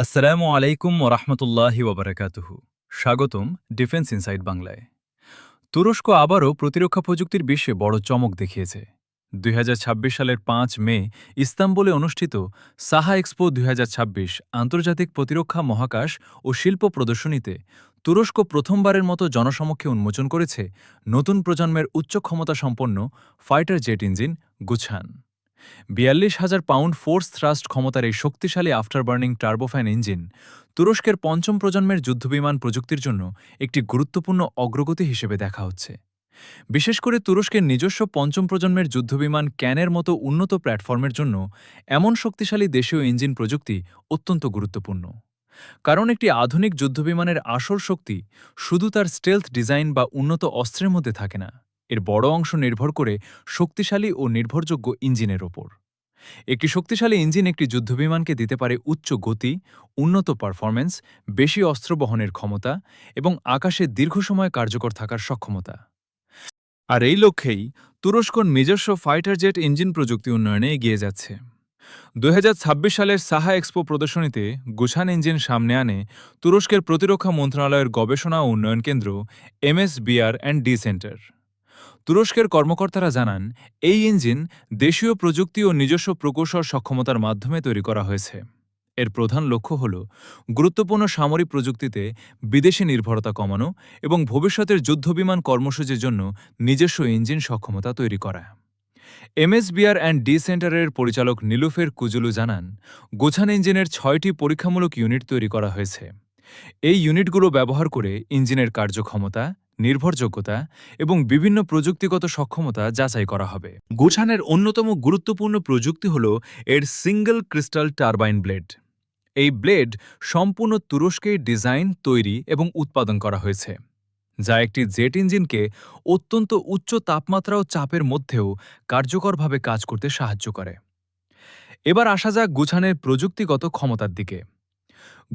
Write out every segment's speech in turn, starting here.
আসসালামু আলাইকুম ওরহমতুল্লাহি ওবরাকাতুহু। স্বাগতম ডিফেন্স ইনসাইট বাংলায়। তুরস্ক আবারও প্রতিরক্ষা প্রযুক্তির বিশ্বে বড় চমক দেখিয়েছে। ২০২৬ সালের ৫ মে ইস্তাম্বুলে অনুষ্ঠিত সাহা এক্সপো ২০২৬ আন্তর্জাতিক প্রতিরক্ষা মহাকাশ ও শিল্প প্রদর্শনীতে তুরস্ক প্রথমবারের মতো জনসমক্ষে উন্মোচন করেছে নতুন প্রজন্মের উচ্চ ক্ষমতা সম্পন্ন ফাইটার জেট ইঞ্জিন গুছান। ৪২,০০০ পাউন্ড ফোর্স থ্রাস্ট ক্ষমতার এই শক্তিশালী আফটারবার্নিং টার্বোফ্যান ইঞ্জিন তুরস্কের পঞ্চম প্রজন্মের যুদ্ধবিমান প্রযুক্তির জন্য একটি গুরুত্বপূর্ণ অগ্রগতি হিসেবে দেখা হচ্ছে। বিশেষ করে তুরস্কের নিজস্ব পঞ্চম প্রজন্মের যুদ্ধবিমান ক্যানের মতো উন্নত প্ল্যাটফর্মের জন্য এমন শক্তিশালী দেশীয় ইঞ্জিন প্রযুক্তি অত্যন্ত গুরুত্বপূর্ণ। কারণ একটি আধুনিক যুদ্ধবিমানের আসল শক্তি শুধু তার স্টেলথ ডিজাইন বা উন্নত অস্ত্রের মধ্যে থাকে না, এর বড় অংশ নির্ভর করে শক্তিশালী ও নির্ভরযোগ্য ইঞ্জিনের ওপর। একটি শক্তিশালী ইঞ্জিন একটি যুদ্ধবিমানকে দিতে পারে উচ্চ গতি, উন্নত পারফরম্যান্স, বেশি অস্ত্র বহনের ক্ষমতা এবং আকাশে দীর্ঘ সময় কার্যকর থাকার সক্ষমতা। আর এই লক্ষ্যেই তুরস্ক নিজস্ব ফাইটার জেট ইঞ্জিন প্রযুক্তি উন্নয়নে এগিয়ে যাচ্ছে। ২০২৬ সালের সাহা এক্সপো প্রদর্শনীতে গুছান ইঞ্জিন সামনে আনে তুরস্কের প্রতিরক্ষা মন্ত্রণালয়ের গবেষণা ও উন্নয়ন কেন্দ্র MSBR&D সেন্টার। তুরস্কের কর্মকর্তারা জানান, এই ইঞ্জিন দেশীয় প্রযুক্তি ও নিজস্ব প্রকৌশল সক্ষমতার মাধ্যমে তৈরি করা হয়েছে। এর প্রধান লক্ষ্য হল গুরুত্বপূর্ণ সামরিক প্রযুক্তিতে বিদেশি নির্ভরতা কমানো এবং ভবিষ্যতের যুদ্ধবিমান কর্মসূচির জন্য নিজস্ব ইঞ্জিন সক্ষমতা তৈরি করা। MSBR&D সেন্টারের পরিচালক নীলুফের কুজুলু জানান, গোছান ইঞ্জিনের ৬টি পরীক্ষামূলক ইউনিট তৈরি করা হয়েছে। এই ইউনিটগুলো ব্যবহার করে ইঞ্জিনের কার্যক্ষমতা, নির্ভরযোগ্যতা এবং বিভিন্ন প্রযুক্তিগত সক্ষমতা যাচাই করা হবে। গুছানের অন্যতম গুরুত্বপূর্ণ প্রযুক্তি হল এর সিঙ্গল ক্রিস্টাল টারবাইন ব্লেড। এই ব্লেড সম্পূর্ণ তুরস্কেই ডিজাইন, তৈরি এবং উৎপাদন করা হয়েছে, যা একটি জেট ইঞ্জিনকে অত্যন্ত উচ্চ তাপমাত্রা ও চাপের মধ্যেও কার্যকরভাবে কাজ করতে সাহায্য করে। এবার আসা যাক গুছানের প্রযুক্তিগত ক্ষমতার দিকে।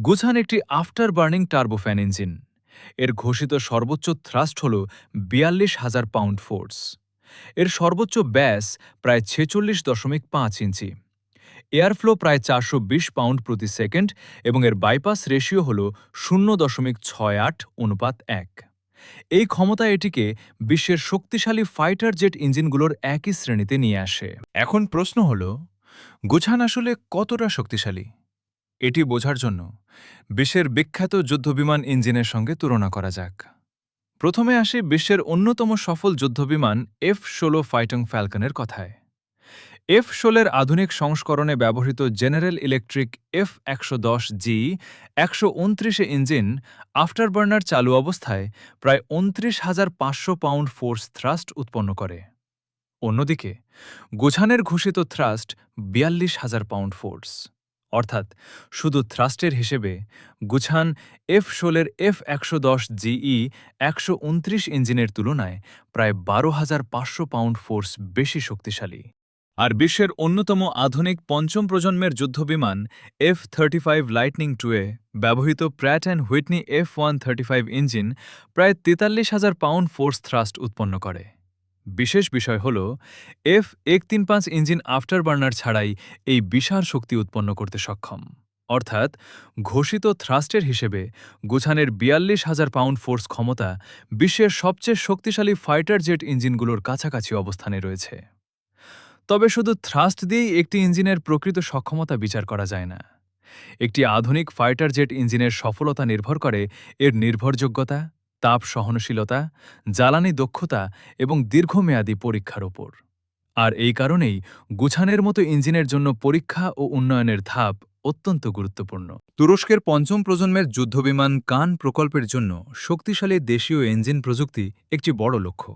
গুছান একটি আফটার বার্নিং টার্বোফ্যান ইঞ্জিন। এর ঘোষিত সর্বোচ্চ থ্রাস্ট হল ৪২,০০০ পাউন্ড ফোর্স। এর সর্বোচ্চ ব্যাস প্রায় ৪৬.৫ ইঞ্চি। এয়ারফ্লো প্রায় ৪২০ পাউন্ড প্রতি সেকেন্ড এবং এর বাইপাস রেশিও হল ০.৬৮:১। এই ক্ষমতা এটিকে বিশ্বের শক্তিশালী ফাইটার জেট ইঞ্জিনগুলোর একই শ্রেণীতে নিয়ে আসে। এখন প্রশ্ন হল, গুছান আসলে কতটা শক্তিশালী? এটি বোঝার জন্য বিশ্বের বিখ্যাত যুদ্ধবিমান ইঞ্জিনের সঙ্গে তুলনা করা যাক। প্রথমে আসে বিশ্বের অন্যতম সফল যুদ্ধবিমান F-16 ফাইটিং ফ্যালকনের কথায়। F-16 আধুনিক সংস্করণে ব্যবহৃত জেনারেল ইলেকট্রিক F-১১০G ১২৯ ইঞ্জিন আফটারবার্নার চালু অবস্থায় প্রায় ২৯,৫০০ পাউন্ড ফোর্স থ্রাস্ট উৎপন্ন করে। অন্যদিকে গুছানের ঘোষিত থ্রাস্ট ৪২,০০০ পাউন্ড ফোর্স। অর্থাৎ শুধু থ্রাস্টের হিসেবে গুছান F-16 F-১১০GE ১২৯ ইঞ্জিনের তুলনায় প্রায় ১২,৫০০ পাউন্ড ফোর্স বেশি শক্তিশালী। আর বিশ্বের অন্যতম আধুনিক পঞ্চম প্রজন্মের যুদ্ধবিমান F-35 লাইটনিং II-এ ব্যবহৃত Pratt and Whitney F-135 engine প্রায় ৪৩,০০০ পাউন্ড ফোর্স থ্রাস্ট উৎপন্ন করে। বিশেষ বিষয় হল, F-135 ইঞ্জিন আফটারবার্নার ছাড়াই এই বিশাল শক্তি উৎপন্ন করতে সক্ষম। অর্থাৎ ঘোষিত থ্রাস্টের হিসেবে গুছানের ৪২,০০০ পাউন্ড ফোর্স ক্ষমতা বিশ্বের সবচেয়ে শক্তিশালী ফাইটার জেট ইঞ্জিনগুলোর কাছাকাছি অবস্থানে রয়েছে। তবে শুধু থ্রাস্ট দিয়েই একটি ইঞ্জিনের প্রকৃত সক্ষমতা বিচার করা যায় না। একটি আধুনিক ফাইটার জেট ইঞ্জিনের সফলতা নির্ভর করে এর নির্ভরযোগ্যতা, তাপ সহনশীলতা, জ্বালানি দক্ষতা এবং দীর্ঘমেয়াদী পরীক্ষার ওপর। আর এই কারণেই গুছানের মতো ইঞ্জিনের জন্য পরীক্ষা ও উন্নয়নের ধাপ অত্যন্ত গুরুত্বপূর্ণ। তুরস্কের পঞ্চম প্রজন্মের যুদ্ধবিমান কান প্রকল্পের জন্য শক্তিশালী দেশীয় ইঞ্জিন প্রযুক্তি একটি বড় লক্ষ্য।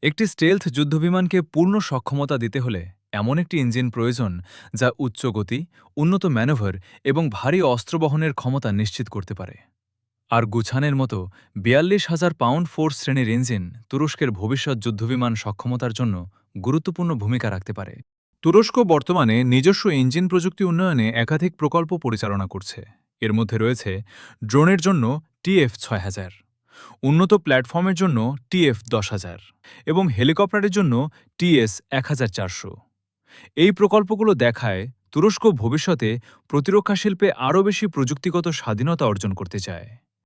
একটি স্টেলথ যুদ্ধবিমানকে পূর্ণ সক্ষমতা দিতে হলে এমন একটি ইঞ্জিন প্রয়োজন যা উচ্চ গতি, উন্নত ম্যানোভার এবং ভারী অস্ত্র বহনের ক্ষমতা নিশ্চিত করতে পারে। আর গুছানের মতো ৪২,০০০ পাউন্ড ফোর্স শ্রেণীর ইঞ্জিন তুরস্কের ভবিষ্যৎ যুদ্ধবিমান সক্ষমতার জন্য গুরুত্বপূর্ণ ভূমিকা রাখতে পারে। তুরস্ক বর্তমানে নিজস্ব ইঞ্জিন প্রযুক্তি উন্নয়নে একাধিক প্রকল্প পরিচালনা করছে। এর মধ্যে রয়েছে ড্রোনের জন্য TF-৬০০০, উন্নত প্ল্যাটফর্মের জন্য TF-১০০০০ এবং হেলিকপ্টারের জন্য TS-১৪০০। এই প্রকল্পগুলো দেখায় তুরস্ক ভবিষ্যতে প্রতিরক্ষা শিল্পে আরও বেশি প্রযুক্তিগত স্বাধীনতা অর্জন করতে চায়।